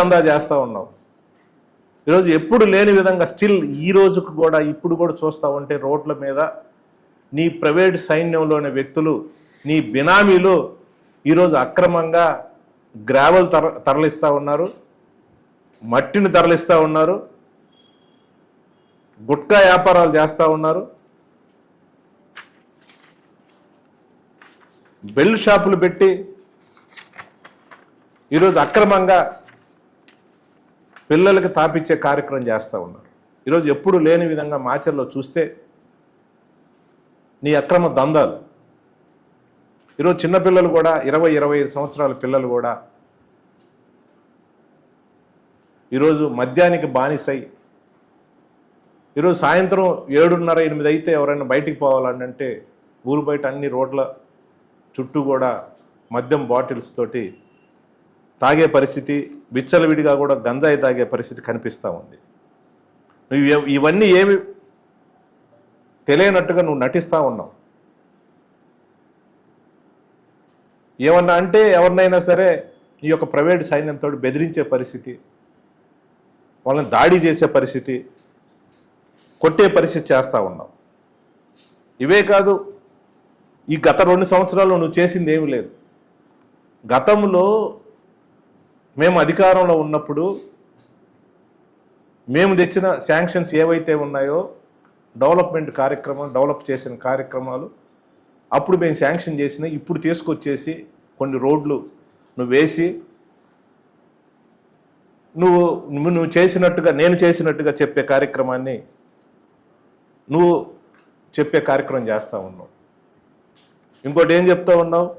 అందా చేస్తూ ఉన్నావు. ఈరోజు ఎప్పుడు లేని విధంగా స్టిల్ ఈ రోజుకు కూడా ఇప్పుడు కూడా చూస్తూ ఉంటే రోడ్ల మీద నీ ప్రైవేట్ సైన్యంలోని వ్యక్తులు, నీ బినామీలు ఈరోజు అక్రమంగా గ్రావెల్ తరలిస్తూ ఉన్నారు, మట్టిని తరలిస్తూ ఉన్నారు, గుట్కా వ్యాపారాలు చేస్తూ ఉన్నారు, బెల్ట్ షాపులు పెట్టి ఈరోజు అక్రమంగా పిల్లలకి తాపిచ్చే కార్యక్రమం చేస్తూ ఉన్నారు. ఈరోజు ఎప్పుడు లేని విధంగా మాచర్లో చూస్తే నీ అక్రమ దందాలు. ఈరోజు చిన్నపిల్లలు కూడా 20-25 సంవత్సరాల పిల్లలు కూడా ఈరోజు మద్యానికి బానిసై ఈరోజు సాయంత్రం 7:30-8 అయితే ఎవరైనా బయటికి పోవాలంటే ఊరు బయట అన్ని రోడ్ల చుట్టూ కూడా మద్యం బాటిల్స్ తోటి తాగే పరిస్థితి, విచ్చలవిడిగా కూడా గంజాయి తాగే పరిస్థితి కనిపిస్తూ ఉంది. నువ్వు ఇవన్నీ ఏమి తెలియనట్టుగా నువ్వు నటిస్తూ ఉన్నావు. ఏమన్నా అంటే ఎవరినైనా సరే ఈ యొక్క ప్రైవేట్ సైన్యంతో బెదిరించే పరిస్థితి, వాళ్ళని దాడి చేసే పరిస్థితి, కొట్టే పరిస్థితి చేస్తూ ఉన్నావు. ఇవే కాదు, ఈ గత 2 సంవత్సరాల్లో నువ్వు చేసింది ఏమీ లేదు. గతంలో మేము అధికారంలో ఉన్నప్పుడు మేము తెచ్చిన శాంక్షన్స్ ఏవైతే ఉన్నాయో డెవలప్ చేసిన కార్యక్రమాలు అప్పుడు మేము శాంక్షన్ చేసిన ఇప్పుడు తీసుకొచ్చేసి కొన్ని రోడ్లు నువ్వు వేసి నువ్వు చేసినట్టుగా నేను చేసినట్టుగా చెప్పే కార్యక్రమాన్ని నువ్వు చెప్పే కార్యక్రమం చేస్తూ ఉన్నావు. ఇంకోటి ఏం చెప్తా ఉన్నావు?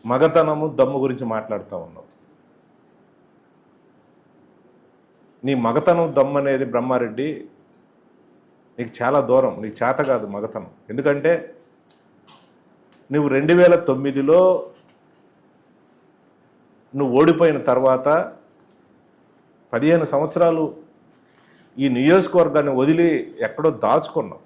మగతనము దమ్ము గురించి మాట్లాడుతూ ఉన్నావు. నీ మగతనం దమ్ము అనేది బ్రహ్మారెడ్డి నీకు చాలా దూరం, నీకు చేత కాదు మగతనం. ఎందుకంటే నువ్వు 2009లో నువ్వు ఓడిపోయిన తర్వాత 15 సంవత్సరాలు ఈ నియోజకవర్గాన్ని వదిలి ఎక్కడో దాచుకున్నావు.